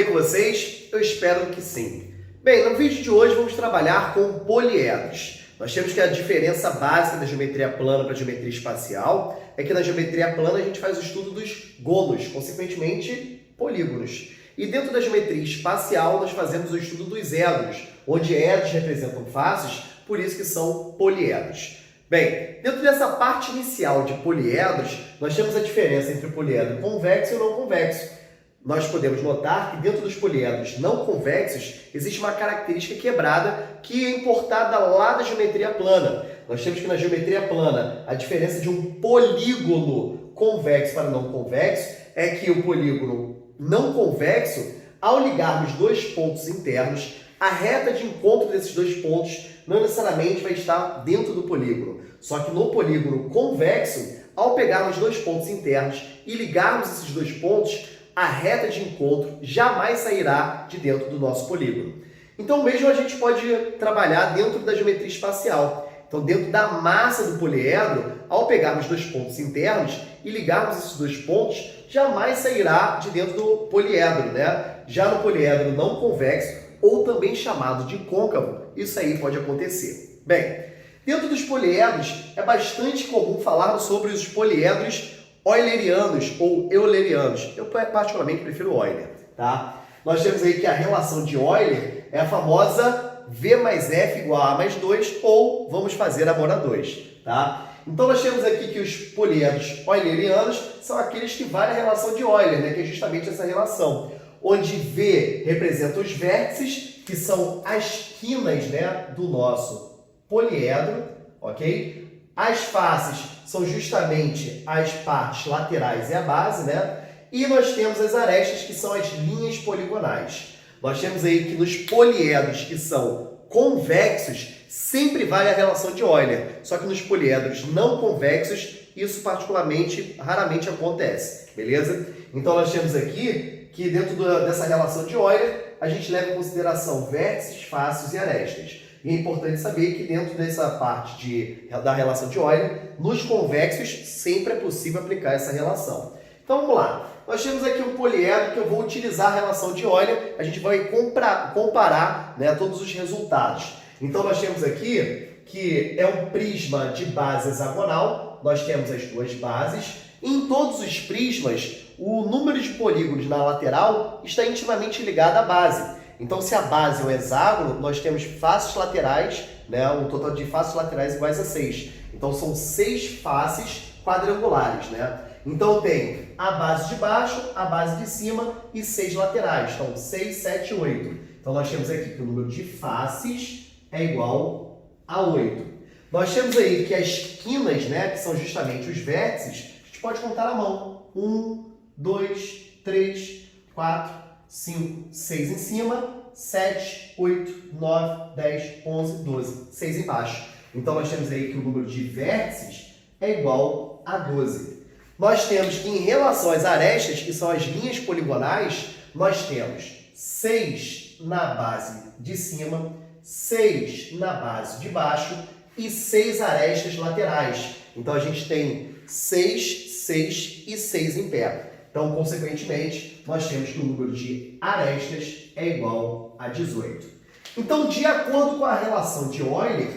bem com vocês? Eu espero que sim. Bem, no vídeo de hoje vamos trabalhar com poliedros. Nós temos que a diferença básica da geometria plana para a geometria espacial é que na geometria plana a gente faz o estudo dos golos, consequentemente polígonos. E dentro da geometria espacial nós fazemos o estudo dos edros, onde edros representam faces, por isso que são poliedros. Bem, dentro dessa parte inicial de poliedros, nós temos a diferença entre o poliedro convexo e o não convexo. Nós podemos notar que dentro dos poliedros não convexos existe uma característica quebrada que é importada lá da geometria plana. Nós temos que na geometria plana a diferença de um polígono convexo para não convexo é que o polígono não convexo, ao ligarmos dois pontos internos, a reta de encontro desses dois pontos não necessariamente vai estar dentro do polígono. Só que no polígono convexo, ao pegarmos dois pontos internos e ligarmos esses dois pontos, a reta de encontro jamais sairá de dentro do nosso polígono. Então, mesmo a gente pode trabalhar dentro da geometria espacial. Então, dentro da massa do poliedro, ao pegarmos dois pontos internos e ligarmos esses dois pontos, jamais sairá de dentro do poliedro, né? Já no poliedro não convexo, ou também chamado de côncavo, isso aí pode acontecer. Bem, dentro dos poliedros, é bastante comum falarmos sobre os poliedros eulerianos ou eulerianos. Eu particularmente prefiro Euler, tá? Nós temos aí que a relação de Euler é a famosa V mais F igual a mais 2, ou vamos fazer amor a 2, tá? Então nós temos aqui que os poliedros eulerianos são aqueles que valem a relação de Euler, né? Que é justamente essa relação, onde V representa os vértices, que são as quinas, né, do nosso poliedro, ok? As faces são justamente as partes laterais e a base, né? E nós temos as arestas, que são as linhas poligonais. Nós temos aí que nos poliedros que são convexos, sempre vale a relação de Euler. Só que nos poliedros não convexos, isso particularmente, raramente acontece, beleza? Então nós temos aqui que dentro dessa relação de Euler, a gente leva em consideração vértices, faces e arestas. E é importante saber que dentro dessa parte da relação de Euler, nos convexos sempre é possível aplicar essa relação. Então vamos lá. Nós temos aqui um poliedro que eu vou utilizar a relação de Euler, a gente vai comparar, né, todos os resultados. Então nós temos aqui que é um prisma de base hexagonal, nós temos as duas bases. Em todos os prismas, o número de polígonos na lateral está intimamente ligado à base. Então, se a base é um hexágono, nós temos faces laterais, né, um total de faces laterais iguais a 6. Então, são 6 faces quadrangulares, né? Então, tem a base de baixo, a base de cima e 6 laterais. Então, 6, 7, 8. Então, nós temos aqui que o número de faces é igual a 8. Nós temos aí que as quinas, né, que são justamente os vértices, a gente pode contar à mão. 1, 2, 3, 4, 5, 6 em cima, 7, 8, 9, 10, 11, 12, 6 embaixo. Então, nós temos aí que o número de vértices é igual a 12. Nós temos que, em relação às arestas, que são as linhas poligonais, nós temos 6 na base de cima, 6 na base de baixo e 6 arestas laterais. Então, a gente tem 6, 6 e 6 em pé. Então, consequentemente, nós temos que o número de arestas é igual a 18. Então, de acordo com a relação de Euler,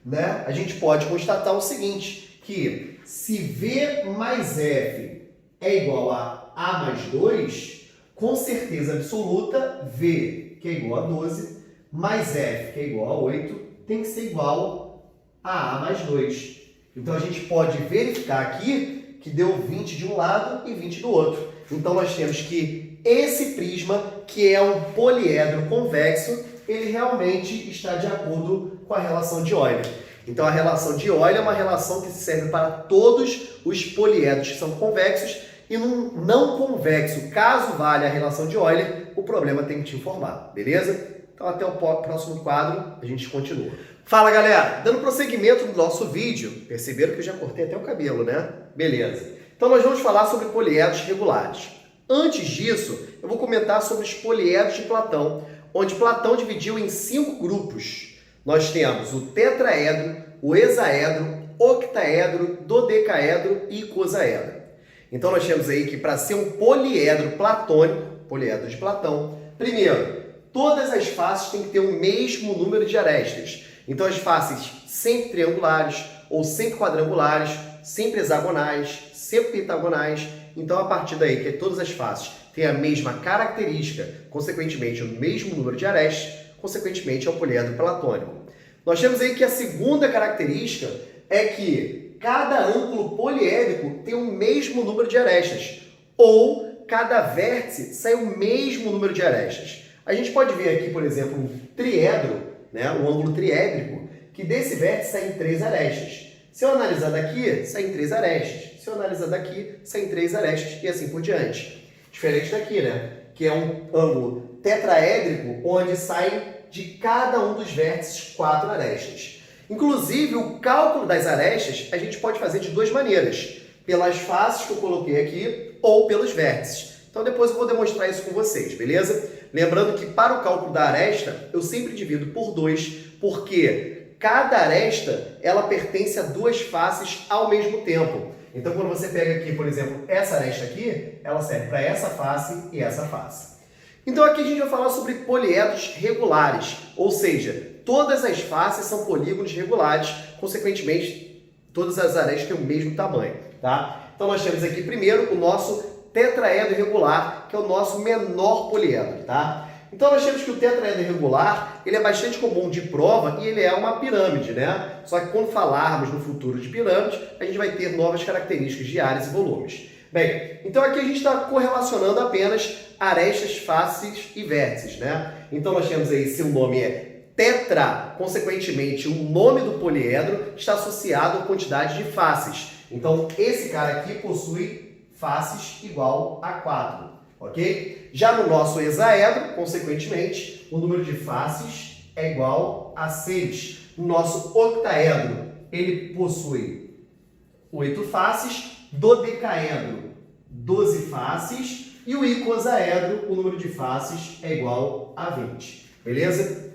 né, a gente pode constatar o seguinte, que se V mais F é igual a mais 2, com certeza absoluta, V, que é igual a 12, mais F, que é igual a 8, tem que ser igual a mais 2. Então, a gente pode verificar aqui que deu 20 de um lado e 20 do outro. Então, nós temos que esse prisma, que é um poliedro convexo, ele realmente está de acordo com a relação de Euler. Então, a relação de Euler é uma relação que serve para todos os poliedros que são convexos e num não convexo, caso valha a relação de Euler, o problema tem que te informar, beleza? Então, até o próximo quadro, a gente continua. Fala, galera! Dando prosseguimento no nosso vídeo, perceberam que eu já cortei até o cabelo, né? Beleza. Então, nós vamos falar sobre poliedros regulares. Antes disso, eu vou comentar sobre os poliedros de Platão, onde Platão dividiu em 5 grupos. Nós temos o tetraedro, o hexaedro, octaedro, dodecaedro e icosaedro. Então, nós temos aí que para ser um poliedro platônico, poliedro de Platão, Primeiro, todas as faces têm que ter o mesmo número de arestas. Então, as faces sempre triangulares ou sempre quadrangulares, sempre hexagonais, sempre pentagonais. Então, a partir daí que todas as faces têm a mesma característica, consequentemente, o mesmo número de arestas, consequentemente, é um poliedro platônico. Nós temos aí que a segunda característica é que cada ângulo poliédrico tem o mesmo número de arestas, ou cada vértice sai o mesmo número de arestas. A gente pode ver aqui, por exemplo, um triedro, né, um ângulo triédrico, que desse vértice saem 3 arestas. Se eu analisar daqui, saem 3 arestas. Se eu analisar daqui, saem 3 arestas e assim por diante. Diferente daqui, né? Que é um ângulo tetraédrico, onde saem de cada um dos vértices 4 arestas. Inclusive, o cálculo das arestas a gente pode fazer de duas maneiras. Pelas faces que eu coloquei aqui ou pelos vértices. Então, depois eu vou demonstrar isso com vocês, beleza? Lembrando que para o cálculo da aresta, eu sempre divido por 2, porque cada aresta, ela pertence a duas faces ao mesmo tempo. Então, quando você pega aqui, por exemplo, essa aresta aqui, ela serve para essa face e essa face. Então, aqui a gente vai falar sobre poliedros regulares, ou seja, todas as faces são polígonos regulares, consequentemente, todas as arestas têm o mesmo tamanho, tá? Então, nós temos aqui primeiro o nosso tetraedro regular, que é o nosso menor poliedro, tá? Então, nós temos que o tetraedro regular, ele é bastante comum de prova e ele é uma pirâmide, né? Só que quando falarmos no futuro de pirâmide, a gente vai ter novas características de áreas e volumes. Bem, então aqui a gente está correlacionando apenas arestas, faces e vértices, né? Então, nós temos aí, se o nome é tetra, consequentemente, o nome do poliedro está associado à quantidade de faces. Então, esse cara aqui possui faces igual a 4, ok? Já no nosso hexaedro, consequentemente, o número de faces é igual a 6. No nosso octaedro, ele possui 8 faces, dodecaedro, 12 faces, e o icosaedro, o número de faces é igual a 20, beleza?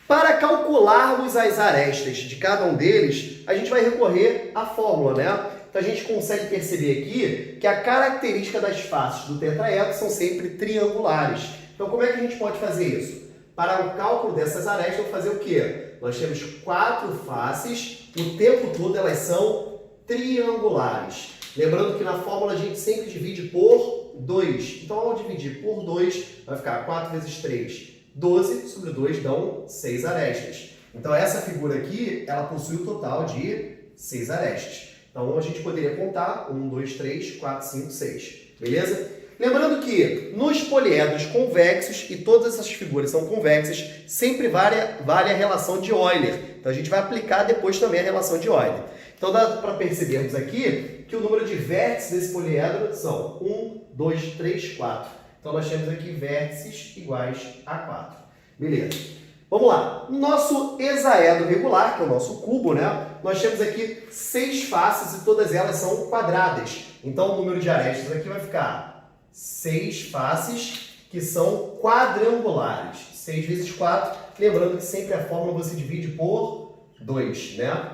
Para calcularmos as arestas de cada um deles, a gente vai recorrer à fórmula, né? Então, a gente consegue perceber aqui que a característica das faces do tetraedro são sempre triangulares. Então, como é que a gente pode fazer isso? Para o cálculo dessas arestas, eu vou fazer o quê? Nós temos 4 faces, o tempo todo elas são triangulares. Lembrando que na fórmula a gente sempre divide por 2. Então, ao dividir por 2, vai ficar 4 vezes 3, 12 sobre 2 dão 6 arestas. Então, essa figura aqui, ela possui o total de 6 arestas. Então, a gente poderia contar 1, 2, 3, 4, 5, 6. Beleza? Lembrando que nos poliedros convexos, e todas essas figuras são convexas, sempre vale a relação de Euler. Então, a gente vai aplicar depois também a relação de Euler. Então, dá para percebermos aqui que o número de vértices desse poliedro são 1, 2, 3, 4. Então, nós temos aqui vértices iguais a 4. Beleza. Vamos lá. Nosso hexaedro regular, que é o nosso cubo, né? Nós temos aqui 6 faces e todas elas são quadradas. Então, o número de arestas aqui vai ficar 6 faces que são quadrangulares. 6 vezes 4. Lembrando que sempre a fórmula você divide por 2, né?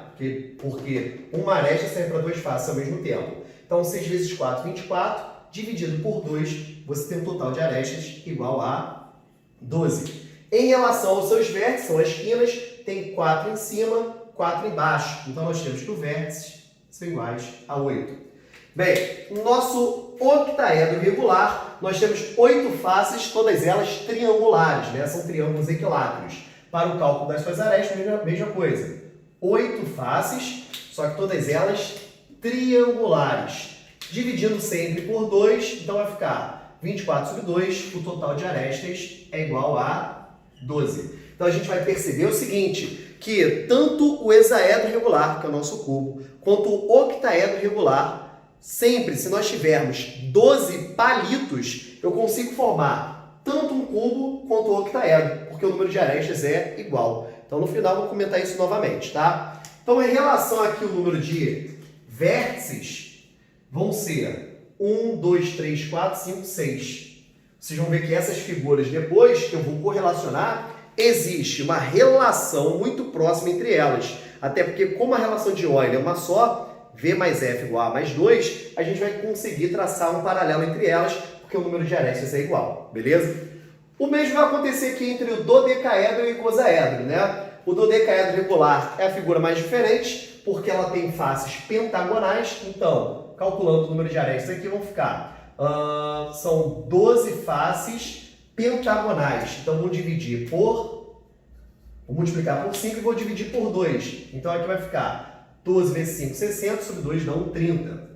Porque uma aresta serve para 2 faces ao mesmo tempo. Então, 6 vezes 4, 24. Dividido por 2, você tem um total de arestas igual a 12. Em relação aos seus vértices, são as quinas, tem 4 em cima, 4 embaixo. Então, nós temos que os vértices são iguais a 8. Bem, no nosso octaedro regular, nós temos 8 faces, todas elas triangulares, né? São triângulos equiláteros. Para o cálculo das suas arestas, mesma coisa. 8 faces, só que todas elas triangulares. Dividindo sempre por 2, então vai ficar 24 sobre 2, o total de arestas é igual a 12. Então, a gente vai perceber o seguinte, que tanto o hexaedro regular, que é o nosso cubo, quanto o octaedro regular, sempre, se nós tivermos 12 palitos, eu consigo formar tanto um cubo quanto o octaedro, porque o número de arestas é igual. Então, no final, eu vou comentar isso novamente, tá? Então, em relação aqui ao número de vértices, vão ser 1, 2, 3, 4, 5, 6. Vocês vão ver que essas figuras, depois que eu vou correlacionar, existe uma relação muito próxima entre elas. Até porque, como a relação de Euler é uma só, V mais F igual a mais 2, a gente vai conseguir traçar um paralelo entre elas, porque o número de arestas é igual, beleza? O mesmo vai acontecer aqui entre o dodecaedro e o icosaedro, né? O dodecaedro regular é a figura mais diferente, porque ela tem faces pentagonais. Então, calculando o número de arestas aqui, vão ficar... são 12 faces pentagonais. Então, vou multiplicar por 5 e vou dividir por 2. Então, aqui vai ficar 12 vezes 5, 60, sobre 2 dão 30.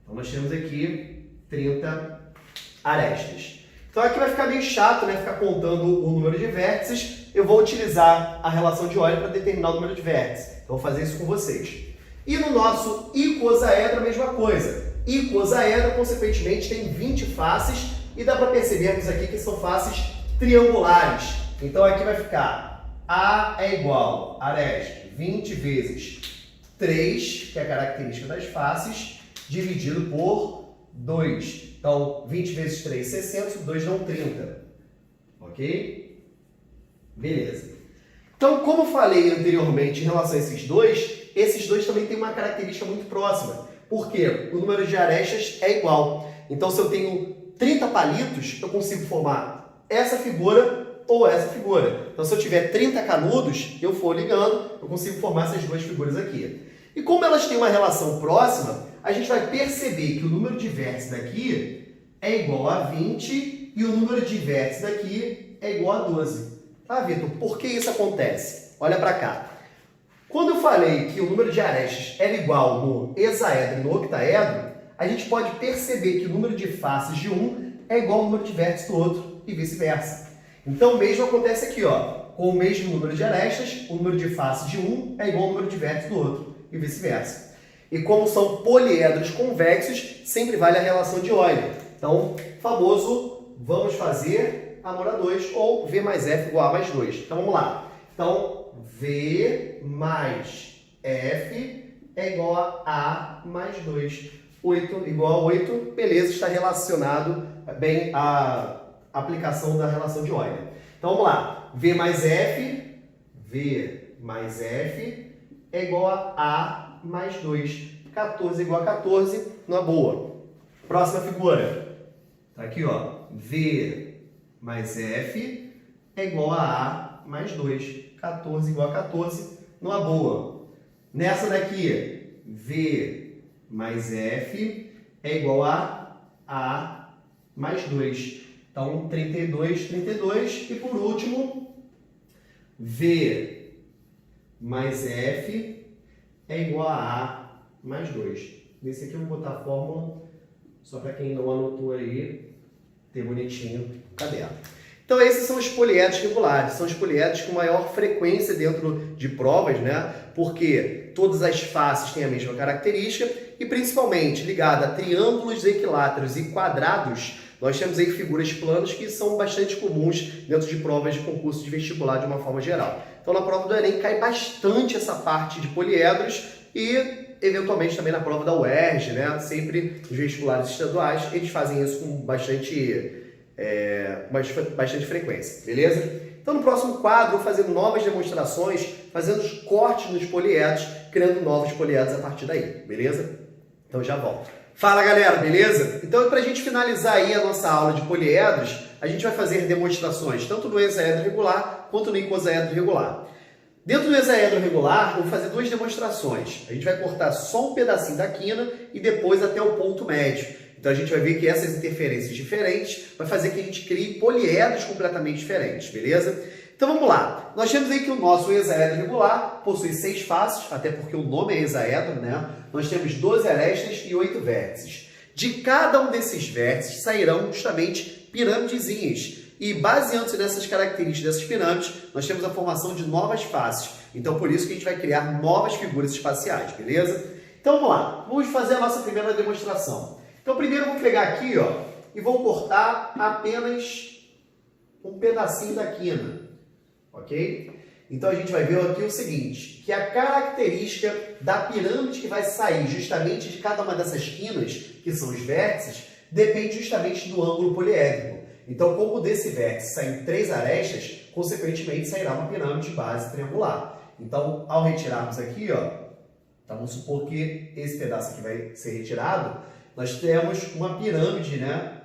Então, nós temos aqui 30 arestas. Então aqui vai ficar meio chato, né? Ficar contando o número de vértices. Eu vou utilizar a relação de Euler para determinar o número de vértices. Então vou fazer isso com vocês. E no nosso icosaedro a mesma coisa. Icosaedro, consequentemente, tem 20 faces e dá para percebermos aqui que são faces triangulares. Então aqui vai ficar A é igual a aresta 20 vezes 3, que é a característica das faces, dividido por 2. Então, 20 vezes 3, 60, 2 dão 30. Ok? Beleza. Então, como eu falei anteriormente em relação a esses dois também têm uma característica muito próxima. Por quê? O número de arestas é igual. Então, se eu tenho 30 palitos, eu consigo formar essa figura ou essa figura. Então, se eu tiver 30 canudos, eu for ligando, eu consigo formar essas duas figuras aqui. E como elas têm uma relação próxima, a gente vai perceber que o número de vértices daqui é igual a 20 e o número de vértices daqui é igual a 12. Tá, Vitor? Por que isso acontece? Olha para cá. Quando eu falei que o número de arestas era igual no hexaedro e no octaedro, a gente pode perceber que o número de faces de um é igual ao número de vértices do outro e vice-versa. Então, o mesmo acontece aqui, ó. Com o mesmo número de arestas, o número de faces de um é igual ao número de vértices do outro e vice-versa. E como são poliedros convexos, sempre vale a relação de Euler. Então, famoso, vamos fazer amor a 2 ou V mais F igual a mais 2. Então, vamos lá. Então, V mais F é igual a mais 2. 8 igual a 8. Beleza, está relacionado bem à aplicação da relação de Euler. Então, vamos lá. V mais F é igual a mais 2. 14 igual a 14, numa boa. Próxima figura. Tá aqui, ó. V mais F é igual a mais 2. 14 igual a 14, numa boa. Nessa daqui, V mais F é igual a mais 2. Então, 32, 32. E por último, V mais F é igual a mais 2. Nesse aqui eu vou botar a fórmula, só para quem não anotou aí, ter bonitinho o caderno. Então esses são os poliedros regulares, são os poliedros com maior frequência dentro de provas, né? Porque todas as faces têm a mesma característica e principalmente ligada a triângulos, equiláteros e quadrados, nós temos aí figuras planas que são bastante comuns dentro de provas de concurso de vestibular de uma forma geral. Então na prova do Enem cai bastante essa parte de poliedros e eventualmente também na prova da UERJ, né? Sempre os vestibulares estaduais, eles fazem isso com bastante frequência, beleza? Então no próximo quadro, eu vou fazendo novas demonstrações, fazendo os cortes nos poliedros, criando novos poliedros a partir daí, beleza? Então já volto. Fala galera, beleza? Então para a gente finalizar aí a nossa aula de poliedros, a gente vai fazer demonstrações tanto no hexaedro regular quanto no icosaedro regular. Dentro do hexaedro regular, eu vou fazer duas demonstrações. A gente vai cortar só um pedacinho da quina e depois até o ponto médio. Então a gente vai ver que essas interferências diferentes vai fazer que a gente crie poliedros completamente diferentes, beleza? Então vamos lá. Nós temos aí que o nosso hexaedro regular possui 6 faces, até porque o nome é hexaedro, né? Nós temos 12 arestas e 8 vértices. De cada um desses vértices sairão justamente piramidezinhas. E baseando-se nessas características dessas pirâmides, nós temos a formação de novas faces. Então, por isso que a gente vai criar novas figuras espaciais, beleza? Então, vamos lá. Vamos fazer a nossa primeira demonstração. Então, primeiro eu vou pegar aqui, ó, e vou cortar apenas um pedacinho da quina, ok? Então, a gente vai ver aqui o seguinte, que a característica da pirâmide que vai sair justamente de cada uma dessas quinas, que são os vértices, depende justamente do ângulo poliédrico. Então, como desse vértice saem 3 arestas, consequentemente sairá uma pirâmide de base triangular. Então, ao retirarmos aqui, ó, tá, vamos supor que esse pedaço aqui vai ser retirado, nós temos uma pirâmide, né,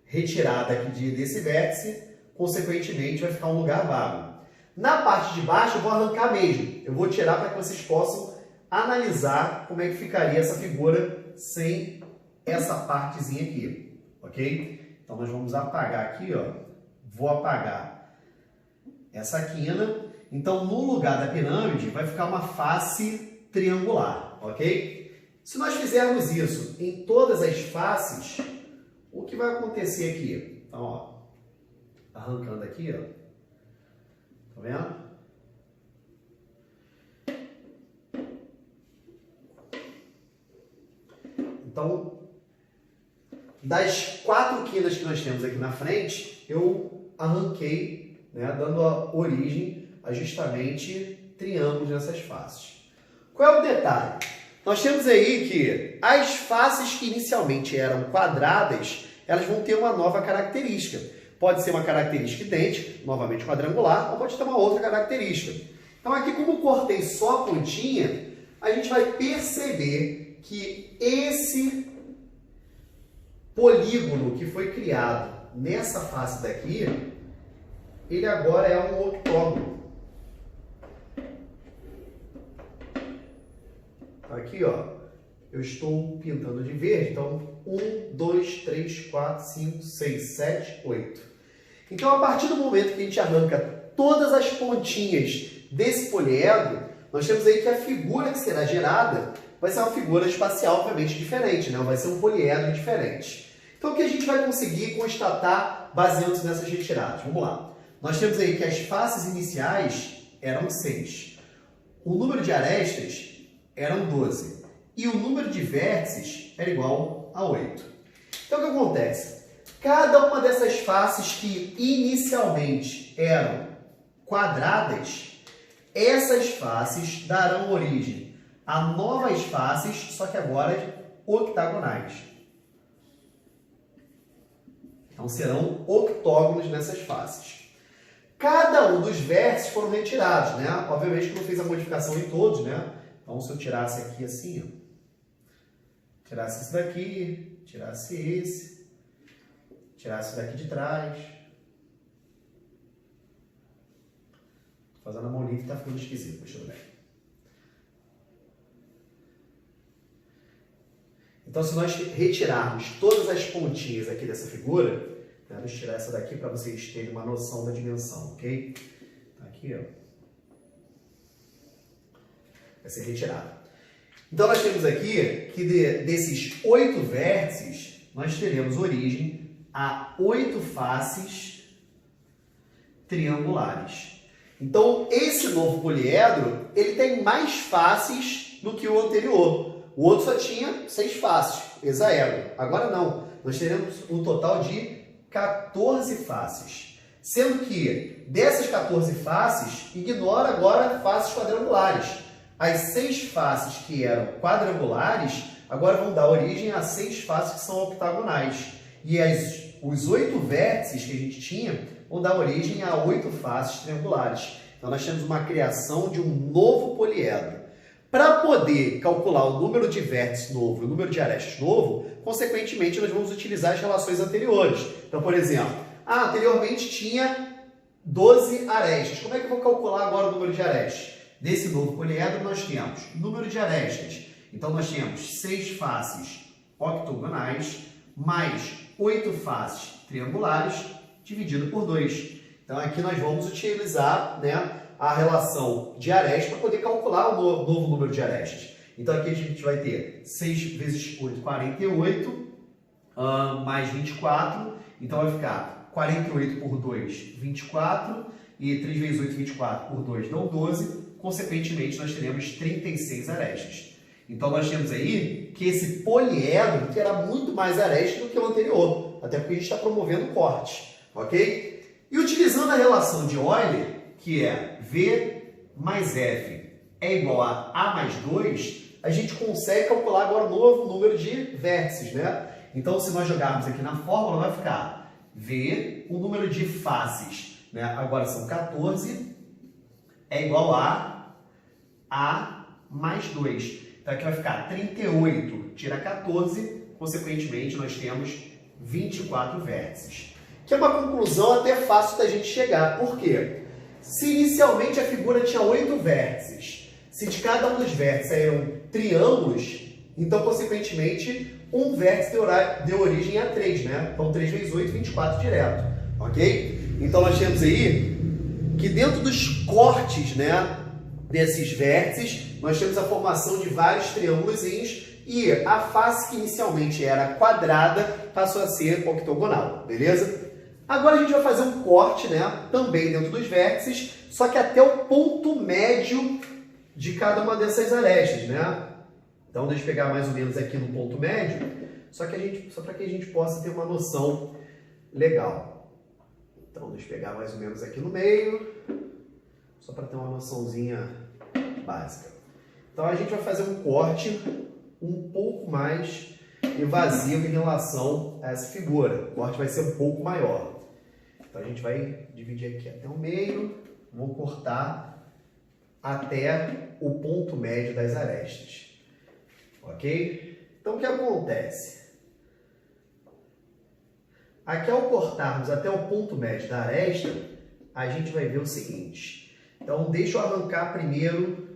retirada aqui desse vértice, consequentemente vai ficar um lugar vago. Na parte de baixo eu vou arrancar mesmo, eu vou tirar para que vocês possam analisar como é que ficaria essa figura sem essa partezinha aqui, ok? Então nós vamos apagar aqui, ó, vou apagar essa quina, então no lugar da pirâmide vai ficar uma face triangular, ok? Se nós fizermos isso em todas as faces, o que vai acontecer aqui? Então, ó, arrancando aqui, ó, tá vendo? Então, das 4 quinas que nós temos aqui na frente, eu arranquei, né, dando a origem a justamente triângulos nessas faces. Qual é o detalhe? Nós temos aí que as faces que inicialmente eram quadradas, elas vão ter uma nova característica. Pode ser uma característica idêntica, novamente quadrangular, ou pode ter uma outra característica. Então aqui, como eu cortei só a pontinha, a gente vai perceber que esse polígono que foi criado nessa face daqui, ele agora é um octógono. Aqui, ó, eu estou pintando de verde, então 1, 2, 3, 4, 5, 6, 7, 8. Então, a partir do momento que a gente arranca todas as pontinhas desse poliedro, nós temos aí que a figura que será gerada vai ser uma figura espacial, obviamente, diferente, né? Vai ser um poliedro diferente. Então, o que a gente vai conseguir constatar baseando-se nessas retiradas? Vamos lá. Nós temos aí que as faces iniciais eram 6. O número de arestas eram 12. E o número de vértices era igual a 8. Então, o que acontece? Cada uma dessas faces que inicialmente eram quadradas, essas faces darão origem a novas faces, só que agora octagonais. Então, serão octógonos nessas faces. Cada um dos vértices foram retirados, né? Obviamente que não fez a modificação em todos, né? Então, se eu tirasse aqui assim, ó, tirasse esse daqui, tirasse esse, tirasse daqui de trás. Tô fazendo a mão livre, tá ficando esquisito, mas tudo bem. Então, se nós retirarmos todas as pontinhas aqui dessa figura, né, vamos tirar essa daqui para vocês terem uma noção da dimensão, ok? Tá aqui, ó. Vai ser retirada. Então, nós temos aqui que desses 8 vértices, nós teremos origem a 8 faces triangulares. Então, esse novo poliedro, ele tem mais faces do que o anterior. O outro só tinha 6 faces, hexaedro. Agora não, nós teremos um total de 14 faces. Sendo que dessas 14 faces, ignora agora faces quadrangulares. As 6 faces que eram quadrangulares, agora vão dar origem a 6 faces que são octagonais. E os 8 vértices que a gente tinha vão dar origem a 8 faces triangulares. Então, nós temos uma criação de um novo poliedro. Para poder calcular o número de vértices novo e o número de arestas novo, consequentemente, nós vamos utilizar as relações anteriores. Então, por exemplo, anteriormente tinha 12 arestas. Como é que eu vou calcular agora o número de arestas? Desse novo poliedro, nós temos número de arestas. Então, nós temos 6 faces octogonais mais 8 faces triangulares dividido por 2. Então, aqui nós vamos utilizar, né, a relação de arestas para poder calcular o novo número de arestas. Então, aqui a gente vai ter 6 vezes 8, 48, mais 24. Então, vai ficar 48 por 2, 24. E 3 vezes 8, 24 por 2 dão 12. Consequentemente, nós teremos 36 arestas. Então, nós temos aí que esse poliedro terá muito mais arestas do que o anterior, até porque a gente está promovendo corte, ok? E utilizando a relação de Euler, que é V mais F é igual a A mais 2, a gente consegue calcular agora o novo número de vértices, né? Então, se nós jogarmos aqui na fórmula, vai ficar V, o número de faces, né? Agora são 14, é igual a A mais 2. Então, aqui vai ficar 38, tira 14, consequentemente, nós temos 24 vértices. que é uma conclusão até fácil da gente chegar. Por quê? Se inicialmente a figura tinha 8 vértices, se de cada um dos vértices eram triângulos, então, consequentemente, um vértice deu origem a 3, né? Então, 3 vezes 8, 24 direto, ok? Então, nós temos aí que dentro dos cortes, né, desses vértices, nós temos a formação de vários triângulos e a face que inicialmente era quadrada passou a ser octogonal, beleza? Agora a gente vai fazer um corte, né, também dentro dos vértices, só que até o ponto médio de cada uma dessas arestas, né? Então, deixa eu pegar mais ou menos aqui no ponto médio, só para que a gente possa ter uma noção legal. Então, deixa eu pegar mais ou menos aqui no meio, só para ter uma noçãozinha básica. Então, a gente vai fazer um corte um pouco mais invasivo em relação a essa figura. O corte vai ser um pouco maior. Então, a gente vai dividir aqui até o meio, vou cortar até o ponto médio das arestas. Ok? Então, o que acontece? Aqui, ao cortarmos até o ponto médio da aresta, a gente vai ver o seguinte. Então, deixa eu arrancar primeiro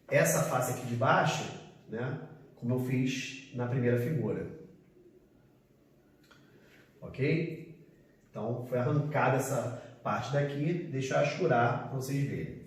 essa face aqui de baixo, né? Como eu fiz na primeira figura. Ok? Então, foi arrancada essa parte daqui, deixa eu achurar para vocês verem.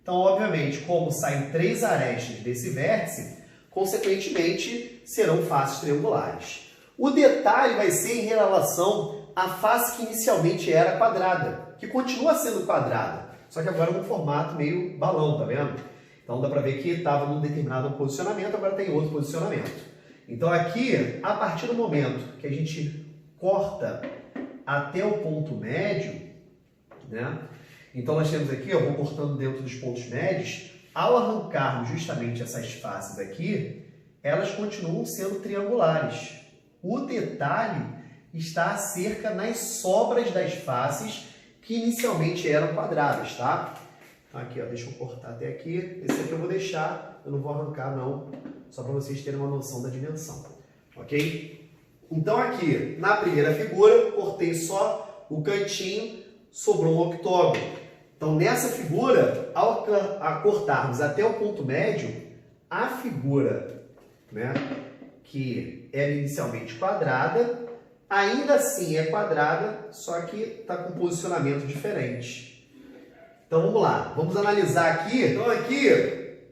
Então, obviamente, como saem 3 arestas desse vértice, consequentemente, serão faces triangulares. O detalhe vai ser em relação à face que inicialmente era quadrada, que continua sendo quadrada, só que agora num formato meio balão, tá vendo? Então dá para ver que estava num determinado posicionamento, agora tem outro posicionamento. Então aqui, a partir do momento que a gente corta até o ponto médio, né? Então nós temos aqui, eu vou cortando dentro dos pontos médios. Ao arrancarmos justamente essas faces aqui, elas continuam sendo triangulares. O detalhe está acerca nas sobras das faces que inicialmente eram quadradas, tá? Aqui, ó, deixa eu cortar até aqui. Esse aqui eu vou deixar, eu não vou arrancar não, só para vocês terem uma noção da dimensão, ok? Então aqui, na primeira figura, cortei só o cantinho, sobrou um octógono. Então, nessa figura, ao cortarmos até o ponto médio, a figura, né, que era inicialmente quadrada, ainda assim é quadrada, só que está com um posicionamento diferente. Então, vamos lá. Vamos analisar aqui. Então, aqui,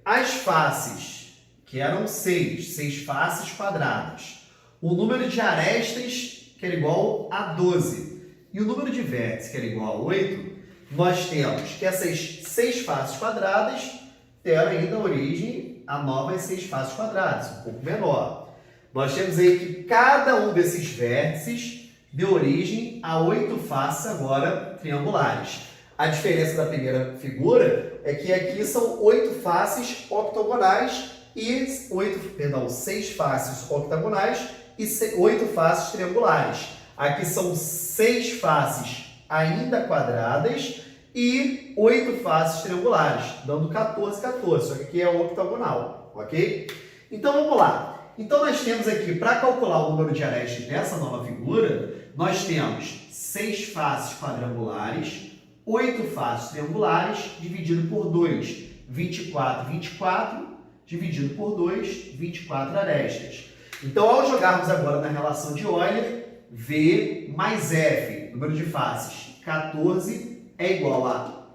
as faces, que eram 6 faces quadradas. O número de arestas, que era igual a 12. E o número de vértices, que era igual a 8, nós temos que essas 6 faces quadradas deram ainda origem a novas 6 faces quadradas, um pouco menor. Nós temos aí que cada um desses vértices deu origem a 8 faces agora triangulares. A diferença da primeira figura é que aqui são 8 faces octogonais e 6 faces octagonais e 8 faces triangulares. Aqui são 6 faces ainda quadradas e 8 faces triangulares, dando 14, 14, só que aqui é octagonal, ok? Então vamos lá. Então nós temos aqui, para calcular o número de arestas dessa nova figura, nós temos 6 faces quadrangulares, 8 faces triangulares, dividido por 2, 24, 24, dividido por 2, 24 arestas. Então, ao jogarmos agora na relação de Euler, V mais F, número de faces, 14, é igual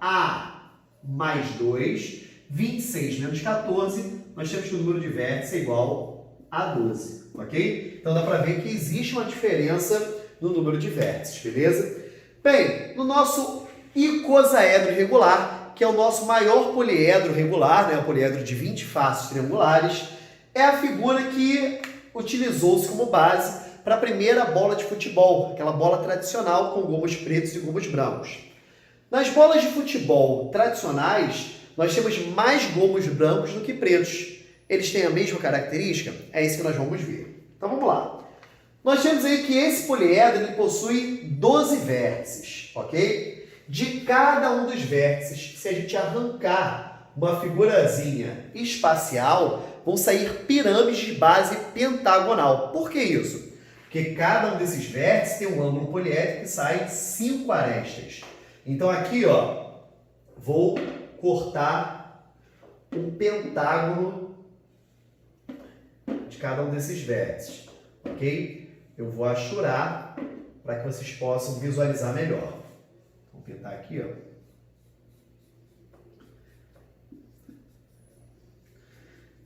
a mais 2, 26 menos 14, nós temos que o número de vértices é igual a 12, ok? Então, dá para ver que existe uma diferença no número de vértices, beleza? Bem, no nosso icosaedro regular, que é o nosso maior poliedro regular, né, o poliedro de 20 faces triangulares, é a figura que utilizou-se como base para a primeira bola de futebol, aquela bola tradicional com gomos pretos e gomos brancos. Nas bolas de futebol tradicionais, nós temos mais gomos brancos do que pretos. Eles têm a mesma característica? É isso que nós vamos ver. Então vamos lá. Nós temos aí que esse poliedro ele possui 12 vértices, ok? De cada um dos vértices, se a gente arrancar uma figurazinha espacial, vão sair pirâmides de base pentagonal. Por que isso? Porque cada um desses vértices tem um ângulo poliédrico que sai 5 arestas. Então aqui, ó, vou cortar um pentágono de cada um desses vértices, ok? Eu vou achurar para que vocês possam visualizar melhor. Vou pintar aqui, ó.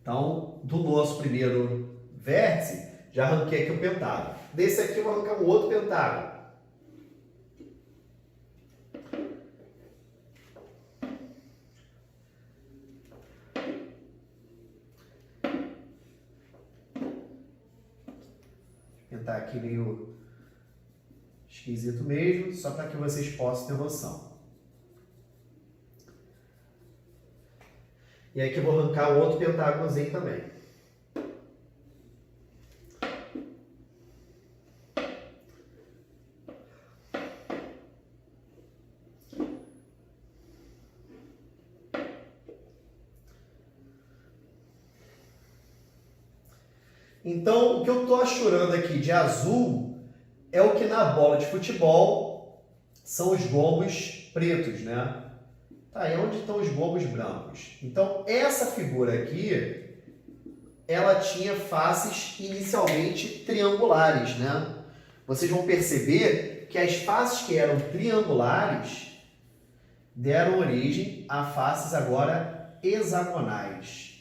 Então, do nosso primeiro vértice, já arranquei aqui o pentágono. Desse aqui eu vou arrancar um outro pentágono. Pintar aqui meio esquisito mesmo, só para que vocês possam ter noção. E aqui eu vou arrancar o outro pentágonozinho também. Então, o que eu estou achurando aqui de azul é o que na bola de futebol são os gomos pretos, né? Tá, e onde estão os gomos brancos? Então, essa figura aqui, ela tinha faces inicialmente triangulares, né? Vocês vão perceber que as faces que eram triangulares deram origem a faces agora hexagonais.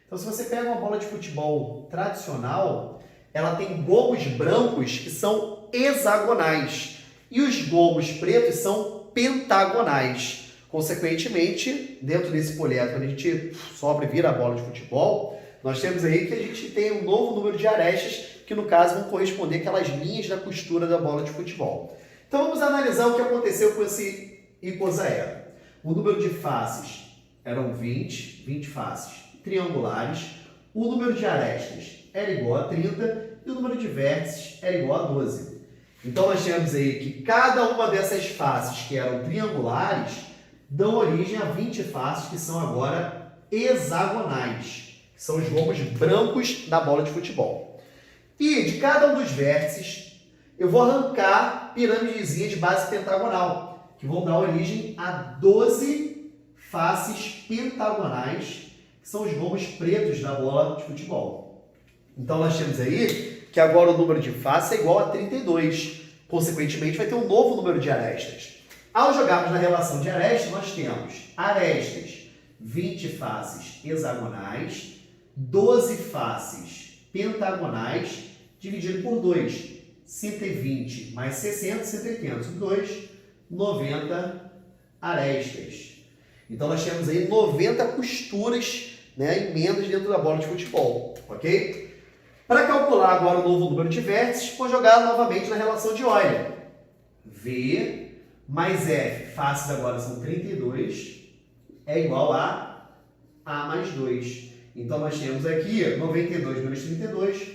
Então, se você pega uma bola de futebol tradicional, ela tem gomos brancos que são hexagonais e os gomos pretos são pentagonais. Consequentemente, dentro desse poliédrico, quando a gente sobra e vira a bola de futebol, nós temos aí que a gente tem um novo número de arestas, que no caso vão corresponder àquelas linhas da costura da bola de futebol. Então, vamos analisar o que aconteceu com esse icosaedro. O número de faces eram 20 faces triangulares, o número de arestas era igual a 30 e o número de vértices era igual a 12. Então, nós temos aí que cada uma dessas faces que eram triangulares dão origem a 20 faces que são agora hexagonais, que são os gomos brancos da bola de futebol. E de cada um dos vértices, eu vou arrancar piramidezinhas de base pentagonal, que vão dar origem a 12 faces pentagonais, que são os gomos pretos da bola de futebol. Então, nós temos aí que agora o número de faces é igual a 32. Consequentemente, vai ter um novo número de arestas. Ao jogarmos na relação de arestas, nós temos arestas 20 faces hexagonais, 12 faces pentagonais, dividido por 2. 120 mais 60, 180. 2, 90 arestas. Então, nós temos aí 90 costuras, né, emendas dentro da bola de futebol, ok? Para calcular agora o novo número de vértices, vou jogar novamente na relação de Euler. V mais F, faces agora são 32, é igual a mais 2. Então, nós temos aqui 92 menos 32,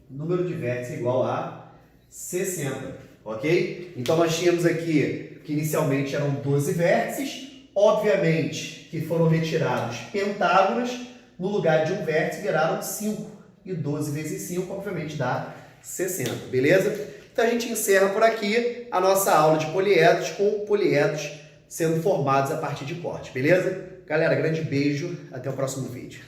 número de vértices é igual a 60, ok? Então, nós tínhamos aqui que inicialmente eram 12 vértices, obviamente que foram retirados pentágonos, no lugar de um vértice viraram 5, e 12 vezes 5, obviamente, dá 60, beleza? Então, a gente encerra por aqui a nossa aula de poliedros, com poliedros sendo formados a partir de corte, beleza? Galera, grande beijo, até o próximo vídeo.